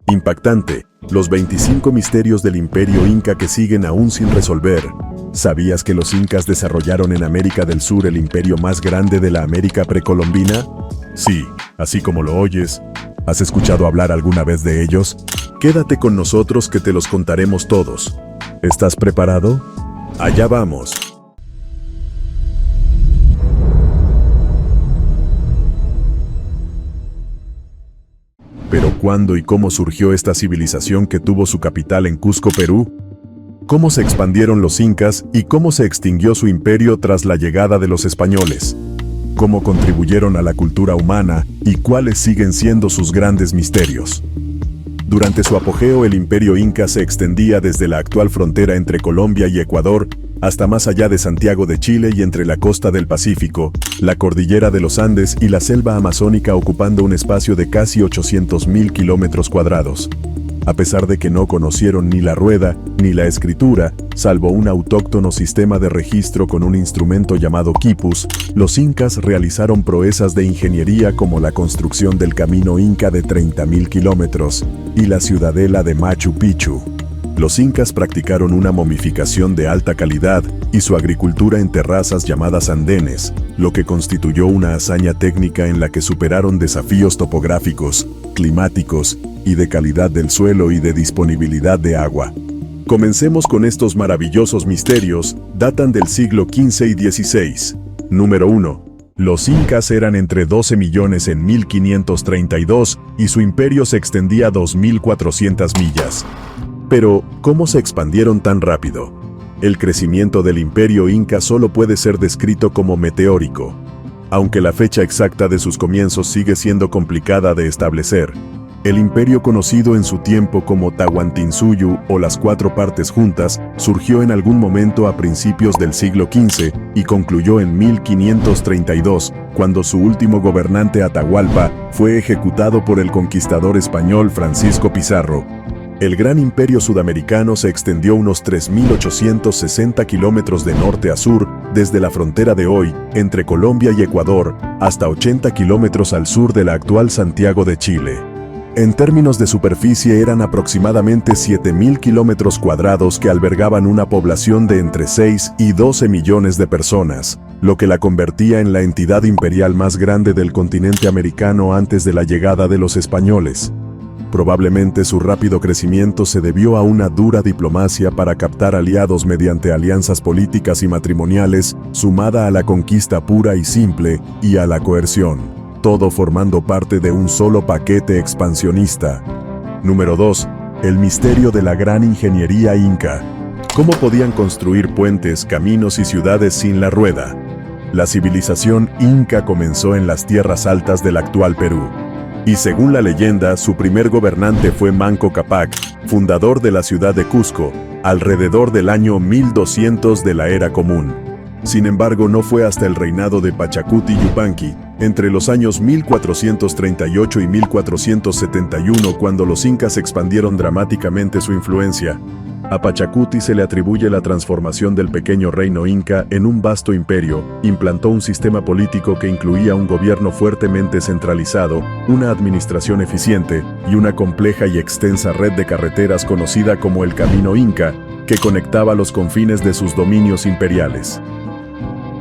Impactante, los 25 misterios del Imperio Inca que siguen aún sin resolver. ¿Sabías que los incas desarrollaron en América del Sur el imperio más grande de la América precolombina? Sí, así como lo oyes. ¿Has escuchado hablar alguna vez de ellos? Quédate con nosotros que te los contaremos todos. ¿Estás preparado? Allá vamos. Pero ¿cuándo y cómo surgió esta civilización que tuvo su capital en Cusco, Perú? ¿Cómo se expandieron los incas y cómo se extinguió su imperio tras la llegada de los españoles? ¿Cómo contribuyeron a la cultura humana y cuáles siguen siendo sus grandes misterios? Durante su apogeo, el imperio inca se extendía desde la actual frontera entre Colombia y Ecuador hasta más allá de Santiago de Chile y entre la costa del Pacífico, la cordillera de los Andes y la selva amazónica, ocupando un espacio de casi 800.000 kilómetros cuadrados. A pesar de que no conocieron ni la rueda ni la escritura, salvo un autóctono sistema de registro con un instrumento llamado quipus, los incas realizaron proezas de ingeniería como la construcción del camino inca de 30.000 kilómetros y la ciudadela de Machu Picchu. Los incas practicaron una momificación de alta calidad y su agricultura en terrazas llamadas andenes, lo que constituyó una hazaña técnica en la que superaron desafíos topográficos, climáticos y de calidad del suelo y de disponibilidad de agua. Comencemos con estos maravillosos misterios, datan del siglo XV y XVI. Número 1. Los incas eran entre 12 millones en 1532 y su imperio se extendía a 2.400 millas. Pero, ¿cómo se expandieron tan rápido? El crecimiento del imperio inca solo puede ser descrito como meteórico, aunque la fecha exacta de sus comienzos sigue siendo complicada de establecer. El imperio conocido en su tiempo como Tahuantinsuyo o las Cuatro Partes Juntas surgió en algún momento a principios del siglo XV y concluyó en 1532, cuando su último gobernante Atahualpa fue ejecutado por el conquistador español Francisco Pizarro. El gran imperio sudamericano se extendió unos 3.860 kilómetros de norte a sur, desde la frontera de hoy, entre Colombia y Ecuador, hasta 80 kilómetros al sur de la actual Santiago de Chile. En términos de superficie eran aproximadamente 7.000 kilómetros cuadrados que albergaban una población de entre 6 y 12 millones de personas, lo que la convertía en la entidad imperial más grande del continente americano antes de la llegada de los españoles. Probablemente su rápido crecimiento se debió a una dura diplomacia para captar aliados mediante alianzas políticas y matrimoniales, sumada a la conquista pura y simple y a la coerción, todo formando parte de un solo paquete expansionista. Número 2. El misterio de la gran ingeniería inca. ¿Cómo podían construir puentes, caminos y ciudades sin la rueda? La civilización inca comenzó en las tierras altas del actual Perú. Y según la leyenda, su primer gobernante fue Manco Cápac, fundador de la ciudad de Cusco, alrededor del año 1200 de la Era Común. Sin embargo, no fue hasta el reinado de Pachacuti Yupanqui, entre los años 1438 y 1471, cuando los incas expandieron dramáticamente su influencia. A Pachacuti se le atribuye la transformación del pequeño reino inca en un vasto imperio, implantó un sistema político que incluía un gobierno fuertemente centralizado, una administración eficiente y una compleja y extensa red de carreteras conocida como el Camino Inca, que conectaba los confines de sus dominios imperiales.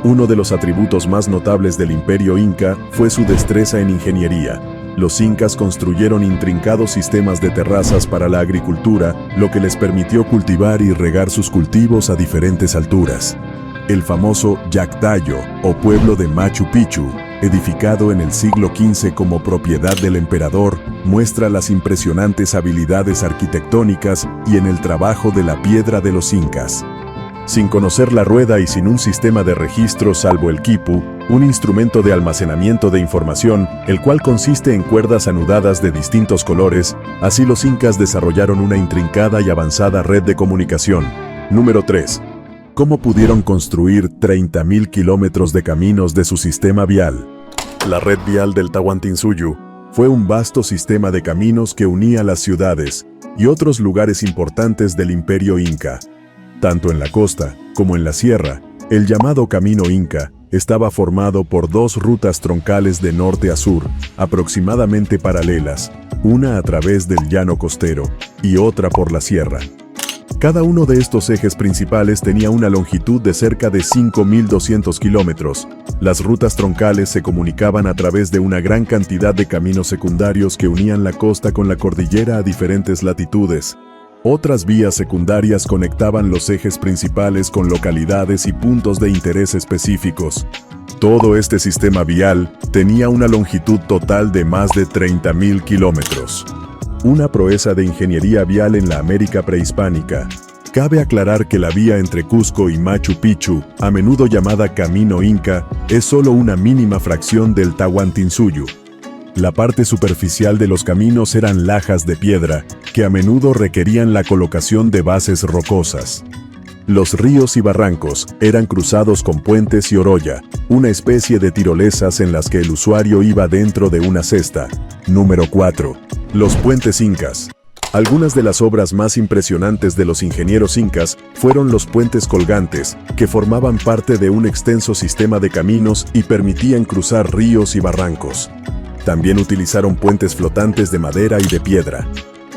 Uno de los atributos más notables del imperio inca fue su destreza en ingeniería. Los incas construyeron intrincados sistemas de terrazas para la agricultura, lo que les permitió cultivar y regar sus cultivos a diferentes alturas. El famoso Yactayo, o pueblo de Machu Picchu, edificado en el siglo XV como propiedad del emperador, muestra las impresionantes habilidades arquitectónicas y en el trabajo de la piedra de los incas. Sin conocer la rueda y sin un sistema de registro salvo el quipu, un instrumento de almacenamiento de información, el cual consiste en cuerdas anudadas de distintos colores, así los incas desarrollaron una intrincada y avanzada red de comunicación. Número 3. ¿Cómo pudieron construir 30.000 kilómetros de caminos de su sistema vial? La red vial del Tahuantinsuyo fue un vasto sistema de caminos que unía las ciudades y otros lugares importantes del imperio inca. Tanto en la costa como en la sierra, el llamado Camino Inca estaba formado por dos rutas troncales de norte a sur, aproximadamente paralelas, una a través del llano costero y otra por la sierra. Cada uno de estos ejes principales tenía una longitud de cerca de 5.200 kilómetros. Las rutas troncales se comunicaban a través de una gran cantidad de caminos secundarios que unían la costa con la cordillera a diferentes latitudes. Otras vías secundarias conectaban los ejes principales con localidades y puntos de interés específicos. Todo este sistema vial tenía una longitud total de más de 30.000 kilómetros. Una proeza de ingeniería vial en la América prehispánica. Cabe aclarar que la vía entre Cusco y Machu Picchu, a menudo llamada Camino Inca, es solo una mínima fracción del Tahuantinsuyo. La parte superficial de los caminos eran lajas de piedra, que a menudo requerían la colocación de bases rocosas. Los ríos y barrancos eran cruzados con puentes y oroya, una especie de tirolesas en las que el usuario iba dentro de una cesta. Número 4. Los puentes incas. Algunas de las obras más impresionantes de los ingenieros incas fueron los puentes colgantes, que formaban parte de un extenso sistema de caminos y permitían cruzar ríos y barrancos. También utilizaron puentes flotantes de madera y de piedra.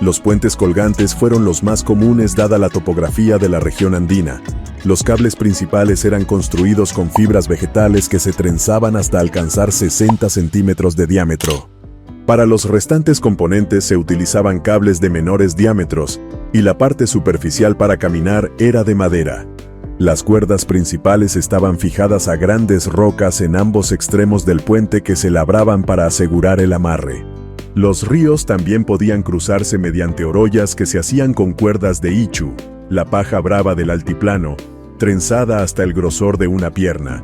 Los puentes colgantes fueron los más comunes dada la topografía de la región andina. Los cables principales eran construidos con fibras vegetales que se trenzaban hasta alcanzar 60 centímetros de diámetro. Para los restantes componentes se utilizaban cables de menores diámetros, y la parte superficial para caminar era de madera. Las cuerdas principales estaban fijadas a grandes rocas en ambos extremos del puente que se labraban para asegurar el amarre. Los ríos también podían cruzarse mediante oroyas que se hacían con cuerdas de ichu, la paja brava del altiplano, trenzada hasta el grosor de una pierna.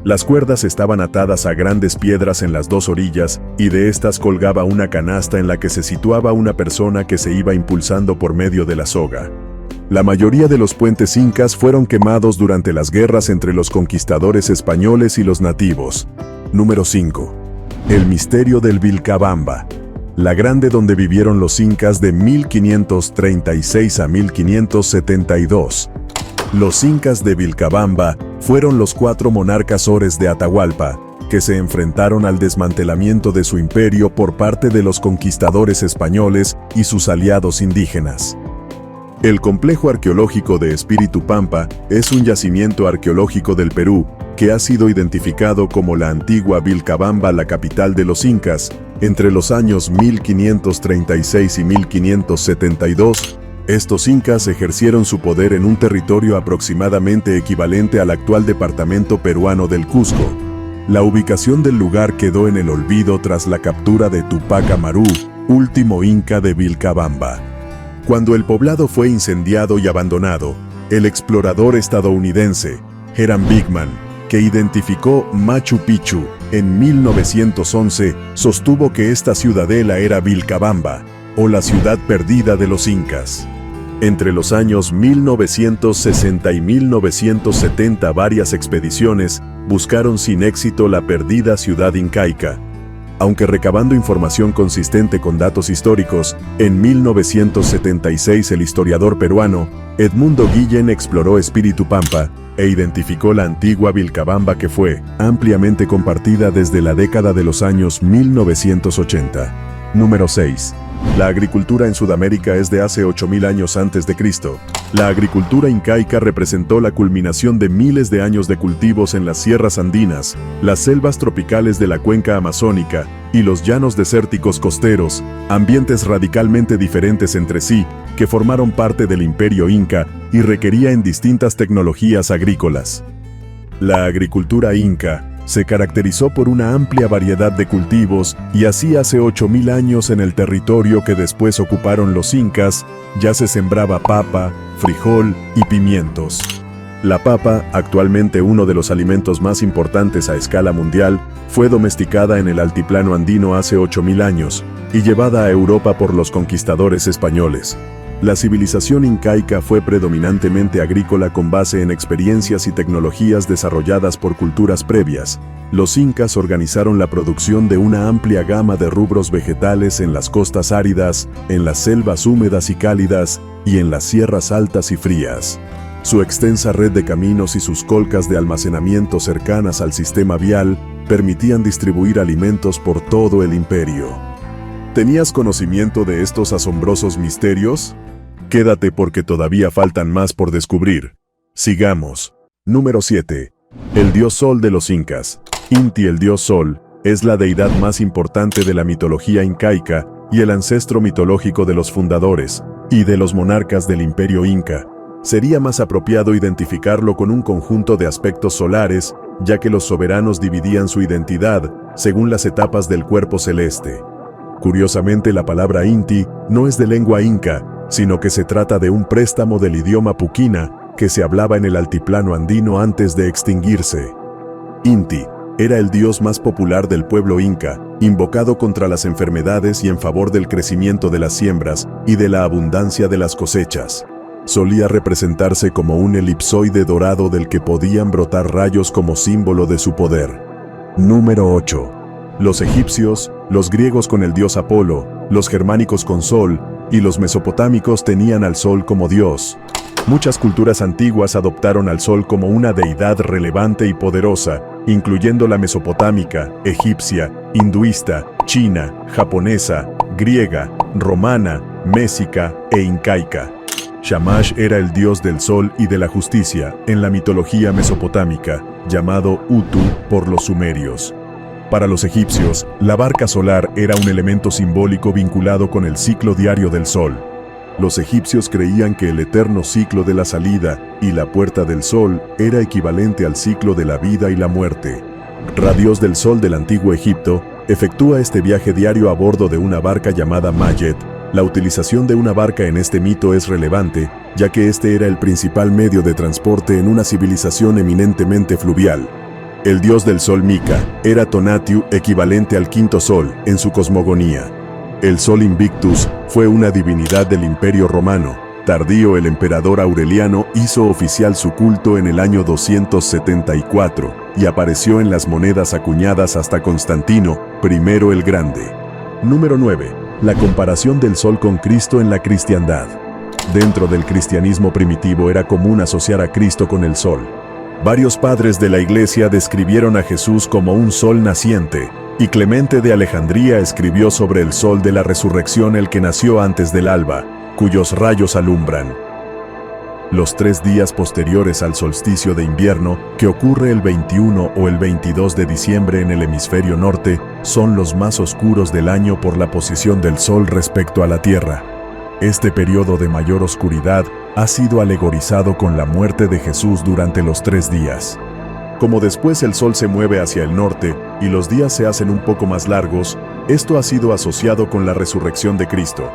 Las cuerdas estaban atadas a grandes piedras en las dos orillas, y de estas colgaba una canasta en la que se situaba una persona que se iba impulsando por medio de la soga. La mayoría de los puentes incas fueron quemados durante las guerras entre los conquistadores españoles y los nativos. Número 5. El misterio del Vilcabamba. La Grande, donde vivieron los incas de 1536 a 1572. Los incas de Vilcabamba fueron los 4 monarcas ores de Atahualpa, que se enfrentaron al desmantelamiento de su imperio por parte de los conquistadores españoles y sus aliados indígenas. El complejo arqueológico de Espíritu Pampa es un yacimiento arqueológico del Perú que ha sido identificado como la antigua Vilcabamba, la capital de los incas, entre los años 1536 y 1572. Estos incas ejercieron su poder en un territorio aproximadamente equivalente al actual departamento peruano del Cusco. La ubicación del lugar quedó en el olvido tras la captura de Tupac Amaru, último inca de Vilcabamba. Cuando el poblado fue incendiado y abandonado, el explorador estadounidense Hiram Bigman, que identificó Machu Picchu en 1911, sostuvo que esta ciudadela era Vilcabamba, o la ciudad perdida de los incas. Entre los años 1960 y 1970 varias expediciones buscaron sin éxito la perdida ciudad incaica. Aunque recabando información consistente con datos históricos, en 1976 el historiador peruano Edmundo Guillén exploró Espíritu Pampa e identificó la antigua Vilcabamba, que fue ampliamente compartida desde la década de los años 1980. Número 6. La agricultura en Sudamérica es de hace 8.000 años antes de Cristo. La agricultura incaica representó la culminación de miles de años de cultivos en las sierras andinas, las selvas tropicales de la cuenca amazónica y los llanos desérticos costeros, ambientes radicalmente diferentes entre sí, que formaron parte del imperio inca y requerían distintas tecnologías agrícolas. La agricultura inca se caracterizó por una amplia variedad de cultivos, y así hace 8.000 años en el territorio que después ocuparon los incas, ya se sembraba papa, frijol y pimientos. La papa, actualmente uno de los alimentos más importantes a escala mundial, fue domesticada en el altiplano andino hace 8.000 años, y llevada a Europa por los conquistadores españoles. La civilización incaica fue predominantemente agrícola con base en experiencias y tecnologías desarrolladas por culturas previas. Los incas organizaron la producción de una amplia gama de rubros vegetales en las costas áridas, en las selvas húmedas y cálidas, y en las sierras altas y frías. Su extensa red de caminos y sus colcas de almacenamiento cercanas al sistema vial permitían distribuir alimentos por todo el imperio. ¿Tenías conocimiento de estos asombrosos misterios? Quédate porque todavía faltan más por descubrir. Sigamos. Número 7. El dios Sol de los Incas. Inti, el dios Sol, es la deidad más importante de la mitología incaica y el ancestro mitológico de los fundadores y de los monarcas del Imperio Inca. Sería más apropiado identificarlo con un conjunto de aspectos solares, ya que los soberanos dividían su identidad según las etapas del cuerpo celeste. Curiosamente, la palabra Inti no es de lengua inca, sino que se trata de un préstamo del idioma puquina que se hablaba en el altiplano andino antes de extinguirse. Inti era el dios más popular del pueblo inca, invocado contra las enfermedades y en favor del crecimiento de las siembras y de la abundancia de las cosechas. Solía representarse como un elipsoide dorado del que podían brotar rayos como símbolo de su poder. Número 8. Los egipcios, los griegos con el dios Apolo, los germánicos con Sol, y los mesopotámicos tenían al Sol como dios. Muchas culturas antiguas adoptaron al Sol como una deidad relevante y poderosa, incluyendo la mesopotámica, egipcia, hinduista, china, japonesa, griega, romana, mésica e incaica. Shamash era el dios del sol y de la justicia en la mitología mesopotámica, llamado Utu por los sumerios. Para los egipcios, la barca solar era un elemento simbólico vinculado con el ciclo diario del sol. Los egipcios creían que el eterno ciclo de la salida y la puerta del sol era equivalente al ciclo de la vida y la muerte. Ra, dios del sol del antiguo Egipto, efectúa este viaje diario a bordo de una barca llamada Mayet. La utilización de una barca en este mito es relevante, ya que este era el principal medio de transporte en una civilización eminentemente fluvial. El dios del sol Mika era Tonatiuh, equivalente al quinto sol en su cosmogonía. El sol Invictus fue una divinidad del Imperio Romano. Tardío, el emperador Aureliano hizo oficial su culto en el año 274 y apareció en las monedas acuñadas hasta Constantino I el Grande. Número 9. La comparación del sol con Cristo en la cristiandad. Dentro del cristianismo primitivo era común asociar a Cristo con el sol. Varios padres de la Iglesia describieron a Jesús como un sol naciente, y Clemente de Alejandría escribió sobre el sol de la resurrección, el que nació antes del alba, cuyos rayos alumbran. Los 3 días posteriores al solsticio de invierno, que ocurre el 21 o el 22 de diciembre en el hemisferio norte, son los más oscuros del año por la posición del sol respecto a la Tierra. Este periodo de mayor oscuridad ha sido alegorizado con la muerte de Jesús durante los 3 días. Como después el sol se mueve hacia el norte y los días se hacen un poco más largos, esto ha sido asociado con la resurrección de Cristo.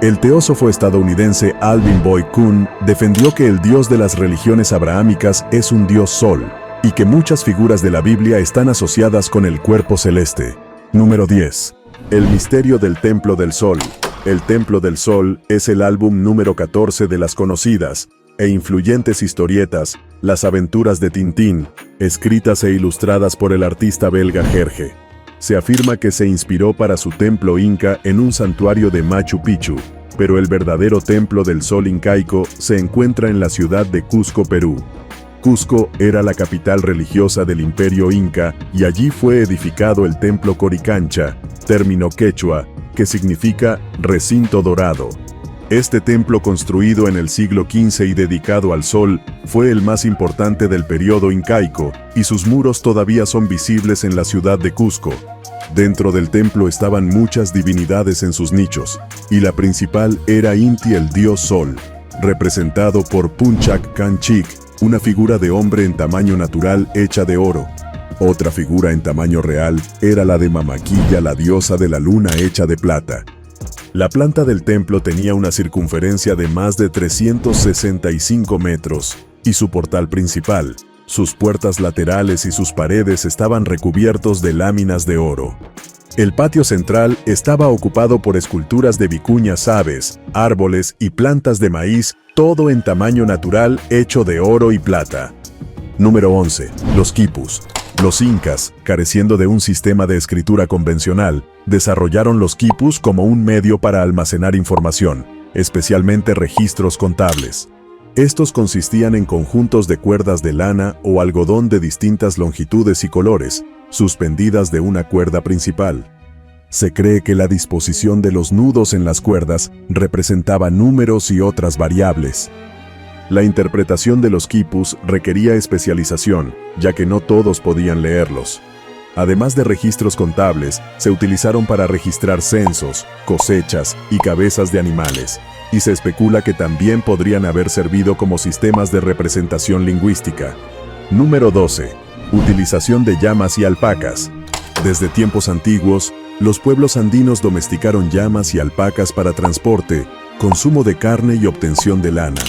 El teósofo estadounidense Alvin Boyd Kuhn defendió que el dios de las religiones abrahámicas es un dios sol, y que muchas figuras de la Biblia están asociadas con el cuerpo celeste. Número 10. El misterio del Templo del Sol. El Templo del Sol es el álbum número 14 de las conocidas e influyentes historietas Las aventuras de Tintín, escritas e ilustradas por el artista belga Hergé. Se afirma que se inspiró para su templo inca en un santuario de Machu Picchu, pero el verdadero Templo del Sol incaico se encuentra en la ciudad de Cusco, Perú. Cusco era la capital religiosa del Imperio Inca y allí fue edificado el Templo Coricancha, término quechua, que significa recinto dorado. Este templo, construido en el siglo XV y dedicado al sol, fue el más importante del periodo incaico, y sus muros todavía son visibles en la ciudad de Cusco. Dentro del templo estaban muchas divinidades en sus nichos, y la principal era Inti, el dios sol, representado por Punchak Kanchik, una figura de hombre en tamaño natural hecha de oro. Otra figura en tamaño real era la de Mamaquilla, la diosa de la luna hecha de plata. La planta del templo tenía una circunferencia de más de 365 metros, y su portal principal, sus puertas laterales y sus paredes estaban recubiertos de láminas de oro. El patio central estaba ocupado por esculturas de vicuñas, aves, árboles y plantas de maíz, todo en tamaño natural hecho de oro y plata. Número 11. Los quipus. Los incas, careciendo de un sistema de escritura convencional, desarrollaron los quipus como un medio para almacenar información, especialmente registros contables. Estos consistían en conjuntos de cuerdas de lana o algodón de distintas longitudes y colores, suspendidas de una cuerda principal. Se cree que la disposición de los nudos en las cuerdas representaba números y otras variables. La interpretación de los quipus requería especialización, ya que no todos podían leerlos. Además de registros contables, se utilizaron para registrar censos, cosechas y cabezas de animales, y se especula que también podrían haber servido como sistemas de representación lingüística. Número 12. Utilización de llamas y alpacas. Desde tiempos antiguos, los pueblos andinos domesticaron llamas y alpacas para transporte, consumo de carne y obtención de lana.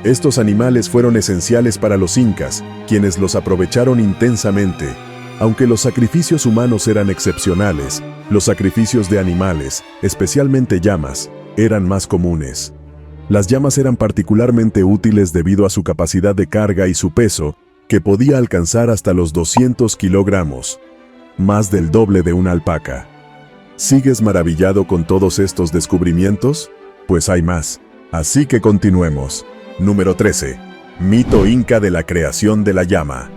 Estos animales fueron esenciales para los incas, quienes los aprovecharon intensamente. Aunque los sacrificios humanos eran excepcionales, los sacrificios de animales, especialmente llamas, eran más comunes. Las llamas eran particularmente útiles debido a su capacidad de carga y su peso, que podía alcanzar hasta los 200 kilogramos, más del doble de una alpaca. ¿Sigues maravillado con todos estos descubrimientos? Pues hay más. Así que continuemos. Número 13. Mito inca de la creación de la llama.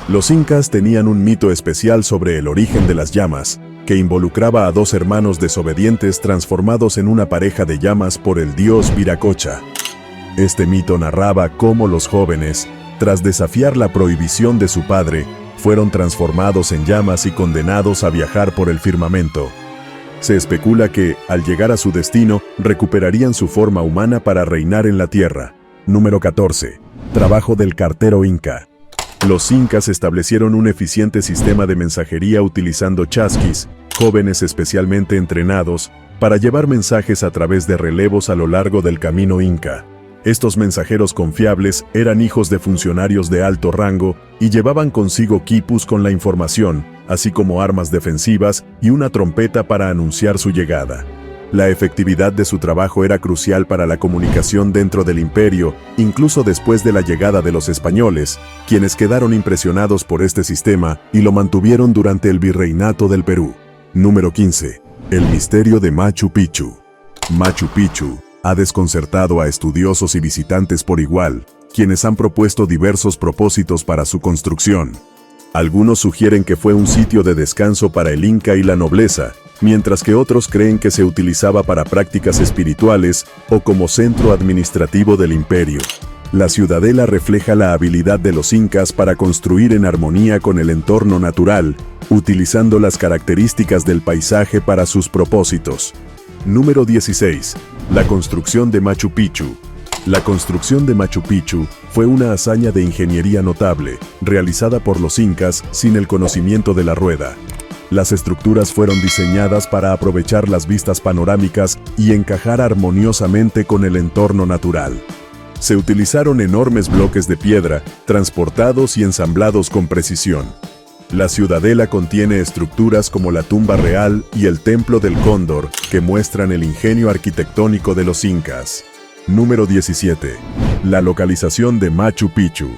Los incas tenían un mito especial sobre el origen de las llamas, que involucraba a dos hermanos desobedientes transformados en una pareja de llamas por el dios Viracocha. Este mito narraba cómo los jóvenes, tras desafiar la prohibición de su padre, fueron transformados en llamas y condenados a viajar por el firmamento. Se especula que, al llegar a su destino, recuperarían su forma humana para reinar en la tierra. Número 14. Trabajo del cartero inca. Los incas establecieron un eficiente sistema de mensajería utilizando chasquis, jóvenes especialmente entrenados, para llevar mensajes a través de relevos a lo largo del camino inca. Estos mensajeros confiables eran hijos de funcionarios de alto rango y llevaban consigo quipus con la información, así como armas defensivas y una trompeta para anunciar su llegada. La efectividad de su trabajo era crucial para la comunicación dentro del imperio, incluso después de la llegada de los españoles, quienes quedaron impresionados por este sistema y lo mantuvieron durante el virreinato del Perú. Número 15. El misterio de Machu Picchu. Machu Picchu ha desconcertado a estudiosos y visitantes por igual, quienes han propuesto diversos propósitos para su construcción. Algunos sugieren que fue un sitio de descanso para el Inca y la nobleza, mientras que otros creen que se utilizaba para prácticas espirituales o como centro administrativo del imperio. La ciudadela refleja la habilidad de los incas para construir en armonía con el entorno natural, utilizando las características del paisaje para sus propósitos. Número 16. La construcción de Machu Picchu. La construcción de Machu Picchu fue una hazaña de ingeniería notable, realizada por los incas sin el conocimiento de la rueda. Las estructuras fueron diseñadas para aprovechar las vistas panorámicas y encajar armoniosamente con el entorno natural. Se utilizaron enormes bloques de piedra, transportados y ensamblados con precisión. La ciudadela contiene estructuras como la tumba real y el templo del cóndor, que muestran el ingenio arquitectónico de los incas. Número 17. La localización de Machu Picchu.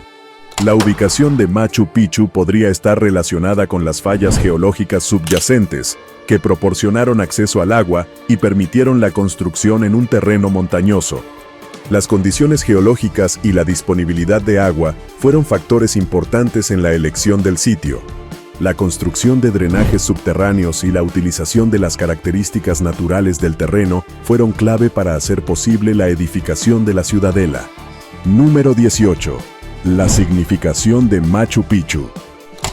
La ubicación de Machu Picchu podría estar relacionada con las fallas geológicas subyacentes, que proporcionaron acceso al agua y permitieron la construcción en un terreno montañoso. Las condiciones geológicas y la disponibilidad de agua fueron factores importantes en la elección del sitio. La construcción de drenajes subterráneos y la utilización de las características naturales del terreno fueron clave para hacer posible la edificación de la ciudadela. Número 18. La significación de Machu Picchu.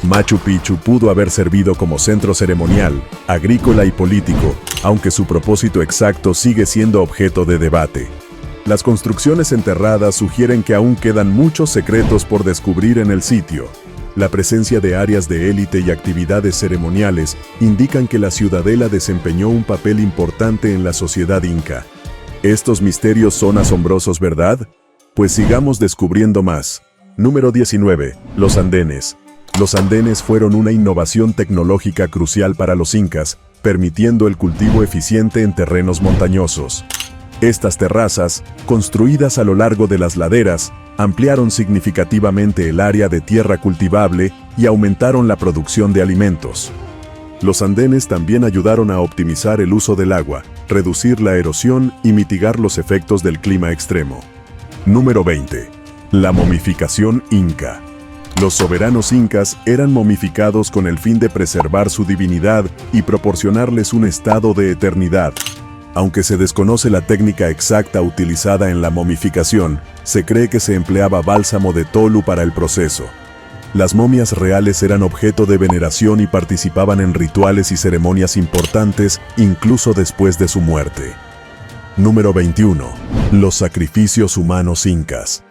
Machu Picchu pudo haber servido como centro ceremonial, agrícola y político, aunque su propósito exacto sigue siendo objeto de debate. Las construcciones enterradas sugieren que aún quedan muchos secretos por descubrir en el sitio. La presencia de áreas de élite y actividades ceremoniales indican que la ciudadela desempeñó un papel importante en la sociedad inca. Estos misterios son asombrosos, ¿verdad? Pues sigamos descubriendo más. Número 19. Los andenes. Los andenes fueron una innovación tecnológica crucial para los incas, permitiendo el cultivo eficiente en terrenos montañosos. Estas terrazas, construidas a lo largo de las laderas, ampliaron significativamente el área de tierra cultivable y aumentaron la producción de alimentos. Los andenes también ayudaron a optimizar el uso del agua, reducir la erosión y mitigar los efectos del clima extremo. Número 20. La momificación inca. Los soberanos incas eran momificados con el fin de preservar su divinidad y proporcionarles un estado de eternidad. Aunque se desconoce la técnica exacta utilizada en la momificación, se cree que se empleaba bálsamo de tolu para el proceso. Las momias reales eran objeto de veneración y participaban en rituales y ceremonias importantes, incluso después de su muerte. Número 21. Los sacrificios humanos incas.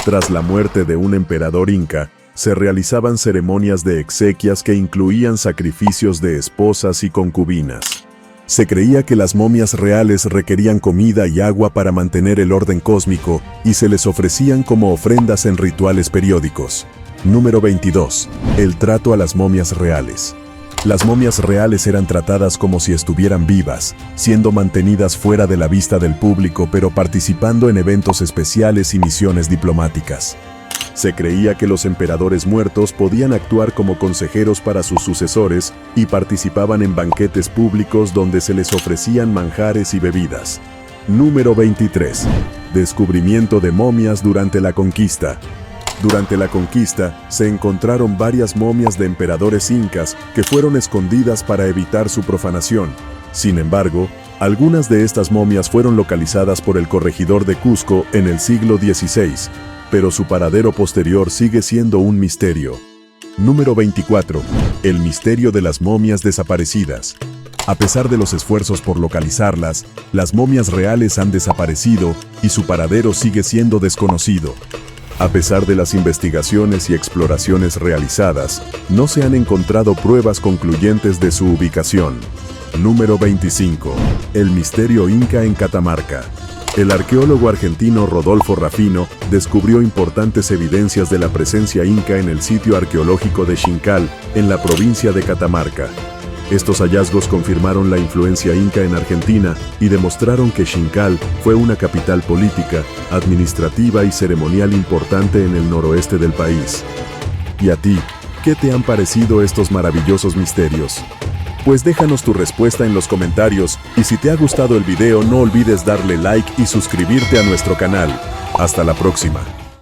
Tras la muerte de un emperador inca, se realizaban ceremonias de exequias que incluían sacrificios de esposas y concubinas. Se creía que las momias reales requerían comida y agua para mantener el orden cósmico y se les ofrecían como ofrendas en rituales periódicos. Número 22. El trato a las momias reales. Las momias reales eran tratadas como si estuvieran vivas, siendo mantenidas fuera de la vista del público pero participando en eventos especiales y misiones diplomáticas. Se creía que los emperadores muertos podían actuar como consejeros para sus sucesores y participaban en banquetes públicos donde se les ofrecían manjares y bebidas. Número 23. Descubrimiento de momias durante la conquista. Durante la conquista, se encontraron varias momias de emperadores incas que fueron escondidas para evitar su profanación. Sin embargo, algunas de estas momias fueron localizadas por el corregidor de Cusco en el siglo XVI, pero su paradero posterior sigue siendo un misterio. Número 24. El misterio de las momias desaparecidas. A pesar de los esfuerzos por localizarlas, las momias reales han desaparecido y su paradero sigue siendo desconocido. A pesar de las investigaciones y exploraciones realizadas, no se han encontrado pruebas concluyentes de su ubicación. Número 25. El misterio inca en Catamarca. El arqueólogo argentino Rodolfo Rafino descubrió importantes evidencias de la presencia inca en el sitio arqueológico de Xincal, en la provincia de Catamarca. Estos hallazgos confirmaron la influencia inca en Argentina y demostraron que Xincal fue una capital política, administrativa y ceremonial importante en el noroeste del país. ¿Y a ti, qué te han parecido estos maravillosos misterios? Pues déjanos tu respuesta en los comentarios y si te ha gustado el video no olvides darle like y suscribirte a nuestro canal. Hasta la próxima.